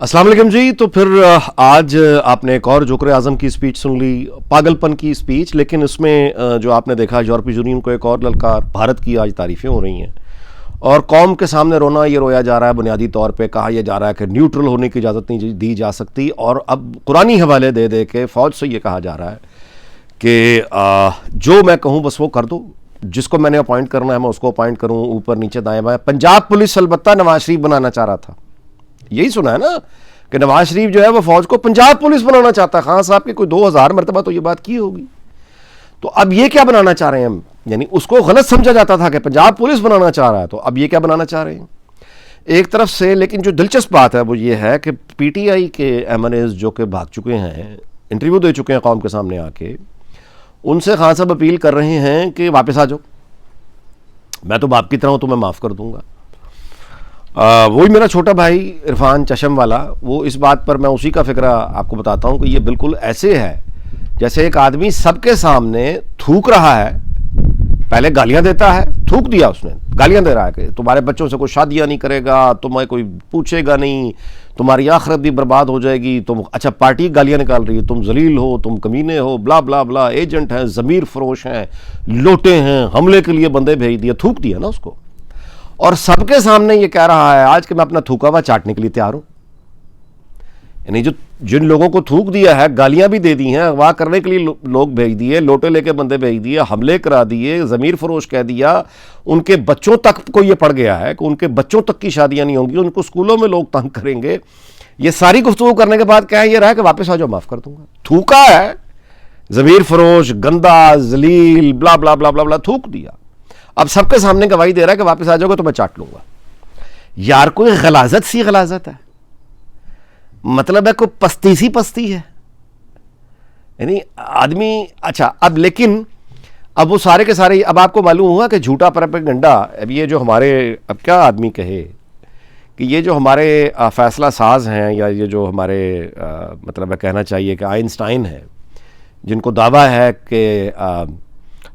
अस्सलाम वालेकुम जी। तो फिर आज आपने एक और जोकर आजम की स्पीच सुन ली, पागलपन की स्पीच, लेकिन इसमें जो आपने देखा यूरोपीय यूनियन को एक और ललकार, भारत की आज तारीफ़ें हो रही हैं और कौम के सामने रोना ये रोया जा रहा है। बुनियादी तौर पे कहा यह जा रहा है कि न्यूट्रल होने की इजाज़त नहीं दी जा सकती और अब कुरानी हवाले दे दे के फ़ौज से ये कहा जा रहा है कि जो मैं कहूँ बस वो कर दो, जिसको मैंने अपॉइंट करना है मैं उसको अपॉइंट करूँ, ऊपर नीचे दाएँ बाएँ। पंजाब पुलिस अलबत्ता नवाज शरीफ बनाना चाह रहा था, यही सुना है ना कि नवाज शरीफ जो है वो फौज को पंजाब पुलिस बनाना चाहता है। खान साहब की कोई 2000 मरतबा तो ये बात की होगी। तो अब ये क्या बनाना चाह रहे हैं हम, यानी उसको गलत समझा जाता था कि पंजाब पुलिस बनाना चाह रहा है, तो अब ये क्या बनाना चाह रहे हैं एक तरफ से। लेकिन जो दिलचस्प बात है वो ये है कि पीटीआई के एमएनएस जो कि भाग चुके हैं, इंटरव्यू दे चुके हैं कौम के सामने आके, उनसे खान साहब अपील कर रहे हैं कि वापस आ जाओ, मैं तो बाप की तरह हूं, तुम्हें माफ़ कर दूंगा। वही मेरा छोटा भाई इरफान चशम वाला, वो इस बात पर मैं उसी का फिक्र आपको बताता हूँ कि ये बिल्कुल ऐसे है जैसे एक आदमी सबके सामने थूक रहा है, पहले गालियां देता है, थूक दिया उसने, गालियां दे रहा है कि तुम्हारे बच्चों से कोई शादियां नहीं करेगा, तुम्हें कोई पूछेगा नहीं, तुम्हारी आखिरत भी बर्बाद हो जाएगी, तुम अच्छा पार्टी गालियां निकाल रही है, तुम जलील हो, तुम कमीने हो, ब्ला ब्ला ब्ला, एजेंट हैं, ज़मीर फरोश हैं, लोटे हैं, हमले के लिए बंदे भेज दिए, थूक दिया ना उसको। और सबके सामने ये कह रहा है आज कि मैं अपना थूका हुआ चाटने के लिए तैयार हूं। यानी जो जिन लोगों को थूक दिया है, गालियां भी दे दी हैं, अगवा करने के लिए लोग भेज दिए, लोटे लेके बंदे भेज दिए, हमले करा दिए, ज़मीर फरोश कह दिया, उनके बच्चों तक को ये पड़ गया है कि उनके बच्चों तक की शादियां नहीं होंगी, उनको स्कूलों में लोग तंग करेंगे। ये सारी गुफ्तगू करने के बाद कह ये रहा है कि वापस आ जाओ, माफ़ कर दूंगा। थूका है, ज़मीर फरोश, गंदा, जलील, ब्ला ब्ला ब्ला ब्ला ब्ला, थूक दिया। अब सबके सामने गवाही दे रहा है कि वापस आ जाओगे तो मैं चाट लूंगा। यार कोई गलाजत सी गलाजत है, मतलब है कोई पस्ती सी पस्ती है, यानी आदमी। अच्छा अब लेकिन अब वो सारे के सारे, अब आपको मालूम हुआ कि झूठा प्रोपेगेंडा, अब ये जो हमारे, अब क्या आदमी कहे कि ये जो हमारे फैसला साज हैं, या ये जो हमारे मतलब है कहना चाहिए कि आइंस्टाइन है, जिनको दावा है कि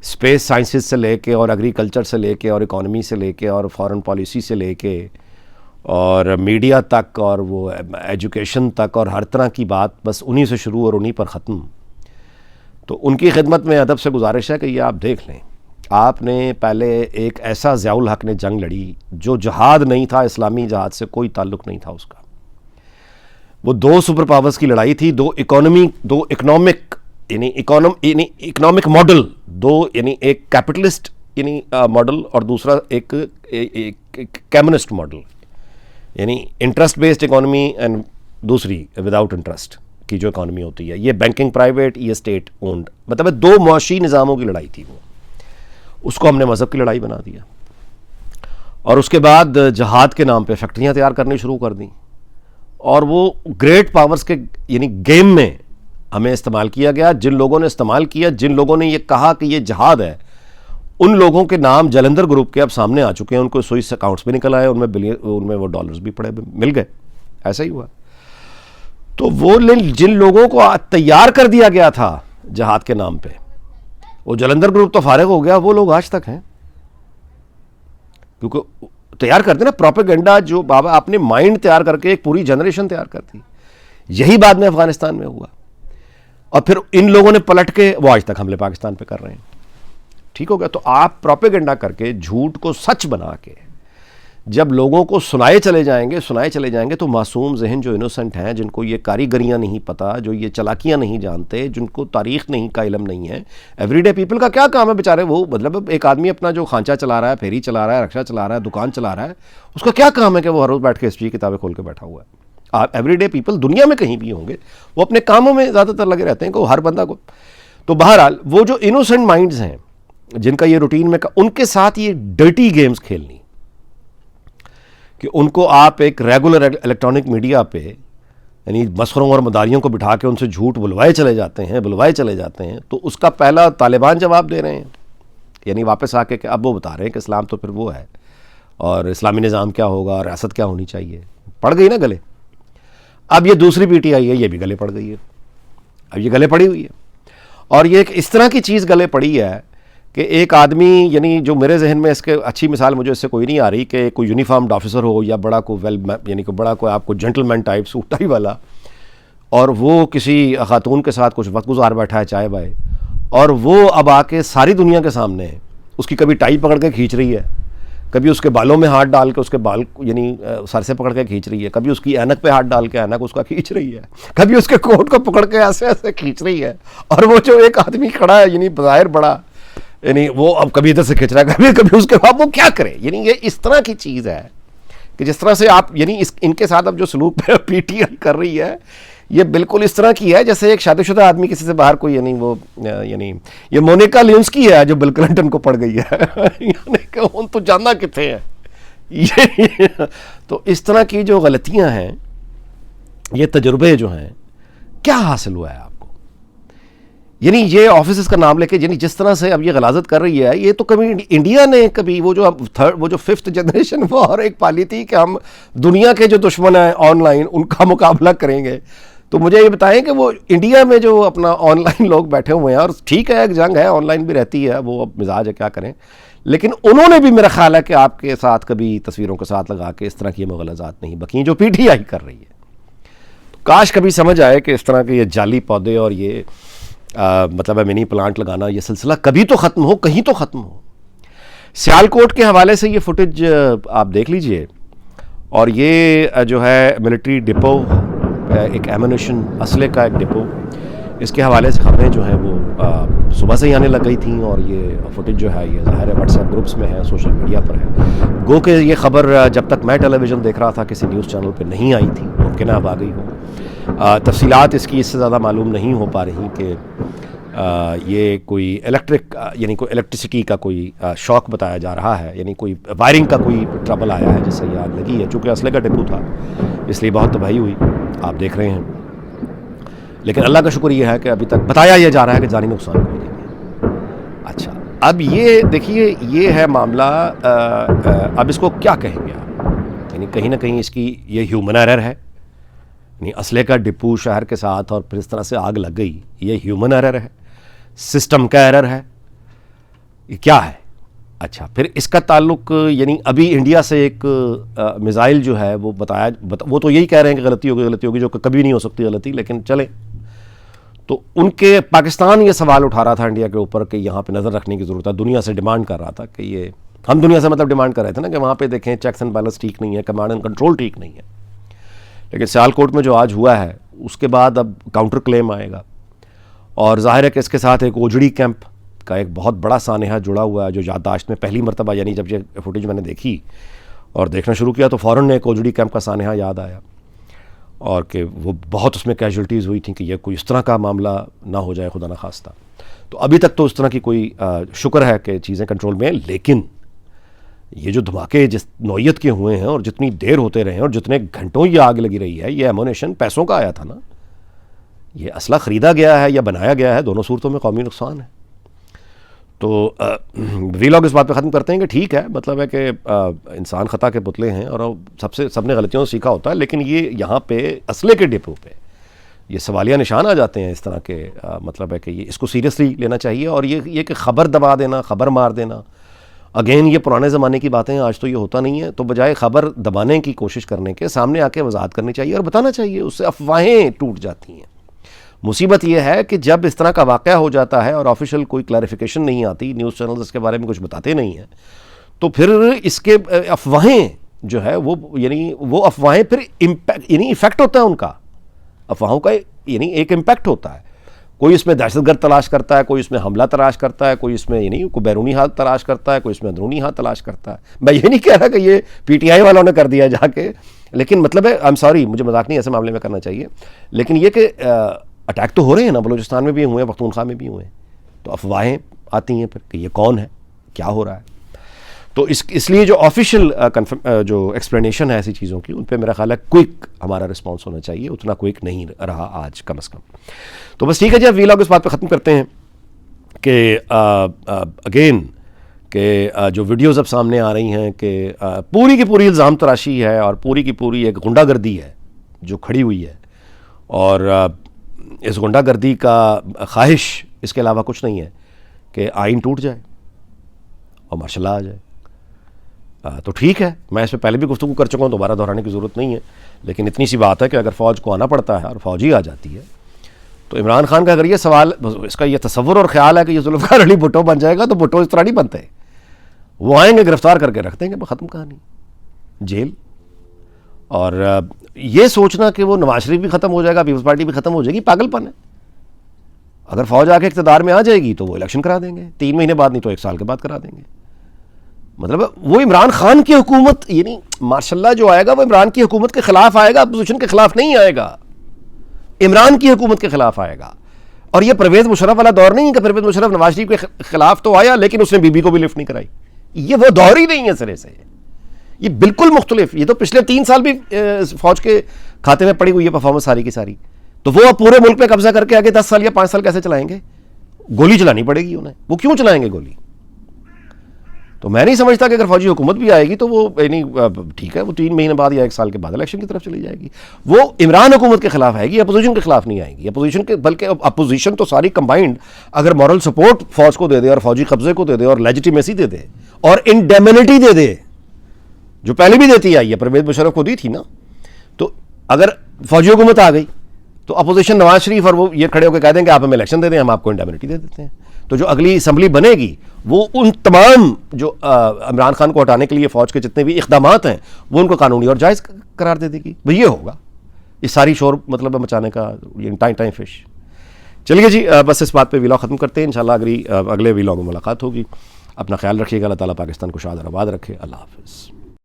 स्पेस साइंसेस से लेके और एग्रीकल्चर से लेके और इकोनॉमी से लेके और फॉरेन पॉलिसी से लेके और मीडिया तक और वो एजुकेशन तक और हर तरह की बात बस उन्हीं से शुरू और उन्हीं पर ख़त्म। तो उनकी खिदमत में अदब से गुजारिश है कि ये आप देख लें। आपने पहले एक ऐसा ज़ियाउल हक ने जंग लड़ी जो जहाद नहीं था, इस्लामी जहाद से कोई ताल्लुक़ नहीं था उसका। वो दो सुपर पावर्स की लड़ाई थी, दो इकोनॉमिक यानी इकोनॉमिक मॉडल, दो यानी एक कैपिटलिस्ट यानी मॉडल और दूसरा एक कम्युनिस्ट मॉडल, यानी इंटरेस्ट बेस्ड इकोनॉमी एंड दूसरी विदाउट इंटरेस्ट की जो इकोनॉमी होती है, ये बैंकिंग प्राइवेट, ये स्टेट ओन्ड, मतलब दो मुआशी निज़ामों की लड़ाई थी वो। उसको हमने मज़हब की लड़ाई बना दिया और उसके बाद जहाद के नाम पे फैक्ट्रियाँ तैयार करनी शुरू कर दी और वो ग्रेट पावर्स के यानी गेम में हमें इस्तेमाल किया गया। जिन लोगों ने इस्तेमाल किया, जिन लोगों ने ये कहा कि ये जहाद है, उन लोगों के नाम जलंधर ग्रुप के अब सामने आ चुके हैं, उनको स्विस अकाउंट्स भी निकल आए, उनमें वो डॉलर्स भी पड़े मिल गए, ऐसा ही हुआ। तो वो जिन लोगों को तैयार कर दिया गया था जहाद के नाम पे, वो जलंधर ग्रुप तो फारिग हो गया, वो लोग आज तक हैं, क्योंकि तैयार करते ना प्रोपेगेंडा, जो बाबा आपने माइंड तैयार करके एक पूरी जनरेशन तैयार करती। यही बाद में अफगानिस्तान में हुआ और फिर इन लोगों ने पलट के वो आज तक हमले पाकिस्तान पे कर रहे हैं। ठीक हो गया। तो आप प्रोपेगेंडा करके झूठ को सच बना के जब लोगों को सुनाए चले जाएंगे तो मासूम जहन जो इनोसेंट हैं, जिनको ये कारीगरियां नहीं पता, जो ये चलाकियां नहीं जानते, जिनको तारीख नहीं का इल्म नहीं है, एवरीडे पीपल का क्या काम है बेचारे। वो मतलब एक आदमी अपना जो खांचा चला रहा है, फेरी चला रहा है, रक्षा चला रहा है, दुकान चला रहा है, उसका क्या काम है कि वो हर रोज़ बैठ के हिस्ट्री की किताबें खोल के बैठा हुआ है। आप एवरीडे पीपल दुनिया में कहीं भी होंगे, वो अपने कामों में ज़्यादातर लगे रहते हैं, को हर बंदा को। तो बहरहाल वो जो इनोसेंट माइंड्स हैं, जिनका ये रूटीन में उनके साथ ये डर्टी गेम्स खेलनी कि उनको आप एक रेगुलर इलेक्ट्रॉनिक मीडिया पे यानी मसखरों और मदारियों को बिठा के उनसे झूठ बुलवाए चले जाते हैं, तो उसका पहला तालिबान जवाब दे रहे हैं, यानी वापस आके कि अब वो बता रहे हैं कि इस्लाम तो फिर वो है और इस्लामी निज़ाम क्या होगा, रियासत क्या होनी चाहिए। पड़ गई ना गले। अब ये दूसरी पीटीआई है, ये भी गले पड़ गई है, अब ये गले पड़ी हुई है। और ये एक इस तरह की चीज़ गले पड़ी है कि एक आदमी, यानी जो मेरे जहन में इसके अच्छी मिसाल मुझे इससे कोई नहीं आ रही, कि कोई यूनिफॉर्म्ड ऑफिसर हो या बड़ा को यानी कि बड़ा कोई आपको जेंटलमैन टाइप सूट टाई वाला, और वो किसी खातून के साथ कुछ वक्त गुजार बैठा है चाय बाय, और वो अब आके सारी दुनिया के सामने उसकी कभी टाई पकड़ के खींच रही है, कभी उसके बालों में हाथ डाल के उसके बाल यानी सर से पकड़ के खींच रही है, कभी उसकी ऐनक पे हाथ डाल के ऐनक उसका खींच रही है, कभी उसके कोट को पकड़ के ऐसे ऐसे खींच रही है, और वो जो एक आदमी खड़ा है यानी बाहर बड़ा, यानी वो अब कभी इधर से खींच रहा है, कभी कभी उसके बाद वो क्या करे। यानी ये इस तरह की चीज़ है कि जिस तरह से आप यानी इनके साथ अब जो सलूक पीटीआई कर रही है, ये बिल्कुल इस तरह की है जैसे एक शादीशुदा आदमी किसी से बाहर कोई, यानी वो यानी ये मोनिका ल्यूंस्की है जो बिल क्लिंटन को पड़ गई है यानी कि उन तो जानना कितने हैं ये तो इस तरह की जो गलतियां हैं, ये तजुर्बे जो हैं, क्या हासिल हुआ है आपको? यानी ये ऑफिस का नाम लेके यानी जिस तरह से अब ये गलाजत कर रही है, ये तो कभी इंडिया ने कभी वो जो 5th जनरेशन वॉर एक पाली थी कि हम दुनिया के जो दुश्मन हैं ऑनलाइन उनका मुकाबला करेंगे। तो मुझे ये बताएं कि वो इंडिया में जो अपना ऑनलाइन लोग बैठे हुए हैं, और ठीक है एक जंग है, ऑनलाइन भी रहती है, वो अब मिजाज है क्या करें, लेकिन उन्होंने भी मेरा ख्याल है कि आपके साथ कभी तस्वीरों के साथ लगा के इस तरह की मुग़लज़ात नहीं बकी जो पीटीआई कर रही है। तो काश कभी समझ आए कि इस तरह के ये जाली पौधे और ये मतलब है मिनी प्लांट लगाना, ये सिलसिला कभी तो ख़त्म हो, कहीं तो ख़त्म हो। सियालकोट के हवाले से ये फुटेज आप देख लीजिए, और ये जो है मिलिट्री डिपो, एक एमुनिशन असले का एक डिपो, इसके हवाले से खबरें जो हैं वो सुबह से ही आने लग गई थी, और ये फुटेज जो है ये ज़ाहिर है व्हाट्सएप ग्रुप्स में है, सोशल मीडिया पर है। गो के ये खबर जब तक मैं टेलीविज़न देख रहा था किसी न्यूज़ चैनल पे नहीं आई थी, मुमकिन अब आ गई हो। तफसीलात इसकी इससे ज़्यादा मालूम नहीं हो पा रही कि ये कोई यानी कोई इलेक्ट्रिसिटी का कोई शॉक बताया जा रहा है, यानी कोई वायरिंग का कोई ट्रबल आया है जिससे ये आग लगी है। चूँकि असले का डिपो था इसलिए बहुत तबाही हुई, आप देख रहे हैं। लेकिन अल्लाह का शुक्र ये है कि अभी तक बताया यह जा रहा है कि जानी नुकसान कोई नहीं है। अच्छा, अब ये देखिए, ये है मामला। अब इसको क्या कहेंगे आप? यानी कहीं ना कहीं इसकी ये ह्यूमन एरर है, यानी असले का डिपो शहर के साथ और फिर इस तरह से आग लग गई, ये ह्यूमन एरर है, सिस्टम का एरर है, ये क्या है? अच्छा, फिर इसका ताल्लुक यानी अभी इंडिया से एक मिसाइल जो है वो वो तो यही कह रहे हैं कि गलती होगी जो कभी नहीं हो सकती गलती, लेकिन चले तो उनके पाकिस्तान ये सवाल उठा रहा था इंडिया के ऊपर कि यहाँ पे नज़र रखने की ज़रूरत है, दुनिया से डिमांड कर रहा था कि ये, हम दुनिया से मतलब डिमांड कर रहे थे ना कि वहाँ पे देखें चेक्स एंड बैलेंस ठीक नहीं है, कमांड एंड कंट्रोल ठीक नहीं है। लेकिन सियालकोट में जो आज हुआ है उसके बाद अब काउंटर क्लेम आएगा, और ज़ाहिर है कि इसके साथ एक ओजड़ी कैंप का एक बहुत बड़ा सानेहा जुड़ा हुआ है, जो याददाश्त में पहली मरतबा, यानी जब ये फुटेज मैंने देखी और देखना शुरू किया तो फ़ौरन एक ओजड़ी कैंप का सानेहा याद आया, और कि वो बहुत उसमें कैजुअल्टीज़ हुई थी कि ये कोई इस तरह का मामला ना हो जाए, खुदा ना खास्ता। तो अभी तक तो इस तरह की कोई शुक्र है कि चीज़ें कंट्रोल में हैं, लेकिन ये जो धमाके जिस नौयत के हुए हैं और जितनी देर होते रहे हैं और जितने घंटों ये आग लगी रही है, ये एमुनेशन पैसों का आया था ना, ये असला ख़रीदा गया है या बनाया गया है, दोनों सूरतों में कौमी नुकसान है। तो वीलॉग इस बात पे ख़त्म करते हैं कि ठीक है, मतलब है कि इंसान ख़ता के पुतले हैं और सबने गलतियों से सीखा होता है, लेकिन ये यहाँ पे असले के डिपो पे ये सवालिया निशान आ जाते हैं इस तरह के। मतलब है कि ये इसको सीरियसली लेना चाहिए, और ये कि ख़बर दबा देना, ख़बर मार देना, अगेन ये पुराने ज़माने की बातें हैं, आज तो ये होता नहीं है। तो बजाय ख़बर दबाने की कोशिश करने के सामने आके वजाहत करनी चाहिए और बताना चाहिए, उससे अफवाहें टूट जाती हैं। मुसीबत यह है कि जब इस तरह का वाक़या हो जाता है और ऑफिशियल कोई क्लैरिफिकेशन नहीं आती, न्यूज़ चैनल्स इसके बारे में कुछ बताते नहीं हैं, तो फिर इसके अफवाहें जो है वो यानी वो अफवाहें फिर इम्पैक्ट यानी इफ़ेक्ट होता है उनका, अफवाहों का यानी एक इम्पैक्ट होता है। कोई इसमें दहशतगर्द तलाश करता है, कोई इसमें हमला तलाश करता है, कोई इसमें यानी कोई बैरूनी हाथ तलाश करता है, कोई इसमें अंदरूनी हाथ तलाश करता है। मैं ये नहीं कह रहा कि ये पीटीआई वालों ने कर दिया जाके, लेकिन मतलब है, आई एम सॉरी, मुझे मजाक नहीं ऐसे मामले में करना चाहिए, लेकिन ये कि अटैक तो हो रहे हैं ना, बलूचिस्तान में भी हुए हैं, पख्तूनख्वा में भी हुए हैं, तो अफवाहें आती हैं फिर कि ये कौन है, क्या हो रहा है। तो इसलिए जो ऑफिशियल जो एक्सप्लेनेशन है ऐसी चीज़ों की, उन पर मेरा ख्याल है क्विक हमारा रिस्पॉन्स होना चाहिए, उतना क्विक नहीं रहा आज कम से कम। तो बस ठीक है जी, अब वीलॉग इस बात पे ख़त्म करते हैं कि अगेन कि जो वीडियोज़ अब सामने आ रही हैं कि पूरी की पूरी इल्ज़ाम तराशी है और पूरी की पूरी एक गुंडागर्दी है जो खड़ी हुई है, और इस गुंडागर्दी का ख्वाहिश इसके अलावा कुछ नहीं है कि आइन टूट जाए, और मार्शल लॉ आ जाए। तो ठीक है, मैं इस पर पहले भी गुफ्तगू कर चुका हूँ, दोबारा दोहराने की ज़रूरत नहीं है। लेकिन इतनी सी बात है कि अगर फ़ौज को आना पड़ता है और फ़ौज ही आ जाती है, तो इमरान खान का अगर ये सवाल, इसका ये तसव्वुर और ख्याल है कि ये जुल्फ़िकार अली भुट्टो बन जाएगा, तो भुट्टो इस तरह नहीं बनते। वो आएंगे, गिरफ्तार करके रख देंगे, ख़त्म कहानी, जेल। और ये सोचना कि वो नवाज शरीफ भी ख़त्म हो जाएगा, पीपल्स पार्टी भी ख़त्म हो जाएगी, पागलपन है। अगर फ़ौज आके इक़्तिदार में आ जाएगी तो वो इलेक्शन करा देंगे, 3 महीने बाद, नहीं तो 1 साल के बाद करा देंगे। मतलब वो इमरान खान की हुकूमत, यानी मार्शल लॉ जो आएगा वो इमरान की हुकूमत के खिलाफ आएगा, अपोजिशन के खिलाफ नहीं आएगा, इमरान की हुकूमत के खिलाफ आएगा। और ये परवेज़ मुशर्रफ वाला दौर नहीं है कि परवेज़ मुशर्रफ नवाज शरीफ के खिलाफ तो आया लेकिन उसने बीबी को भी लिफ्ट नहीं कराई। ये वो दौर ही नहीं है सिरे से, ये बिल्कुल मुख्तलिफ। ये तो पिछले 3 साल भी फौज के खाते में पड़ी हुई है परफॉर्मेंस सारी की सारी। तो वो अब पूरे मुल्क पे कब्जा करके आगे 10 साल या 5 साल कैसे चलाएंगे? गोली चलानी पड़ेगी उन्हें। वो क्यों चलाएंगे गोली? तो मैं नहीं समझता कि अगर फौजी हुकूमत भी आएगी तो वो नहीं, ठीक है, वो 3 महीने बाद या 1 साल के बाद इलेक्शन की तरफ चली जाएगी। वो इमरान हुकूमत के खिलाफ आएगी, अपोजिशन के खिलाफ नहीं आएगी। अपोजिशन के, बल्कि अपोजिशन तो सारी कंबाइंड अगर मॉरल सपोर्ट फौज को दे दे और फौजी कब्जे को दे दे और लेजिटिमेसी दे दे और इंडेमिनिटी दे दे, जो पहले भी देती आई है, परवेज़ मुशर्रफ को दी थी ना, तो अगर फौजी हुकूमत आ गई तो अपोजिशन नवाज शरीफ और वो ये खड़े होकर कह देंगे आप हमें इलेक्शन दे दें, हम आपको इंडेमिनिटी दे देते हैं। तो जो अगली असम्बली बनेगी वो उन तमाम जो इमरान खान को हटाने के लिए फौज के जितने भी इक़दामात हैं वो उनको कानूनी और जायज़ करार दे देगी। भाई ये होगा, इस सारी शोर मतलब मचाने का ये टाइम फिश। चलिए जी, बस इस बात पे व्लॉग ख़त्म करते हैं। इंशाल्लाह अगले व्लॉग में मुलाकात होगी। अपना ख्याल रखिएगा। अल्लाह ताला पाकिस्तान को शाद और आबाद रखे। अल्लाह हाफ़िज़।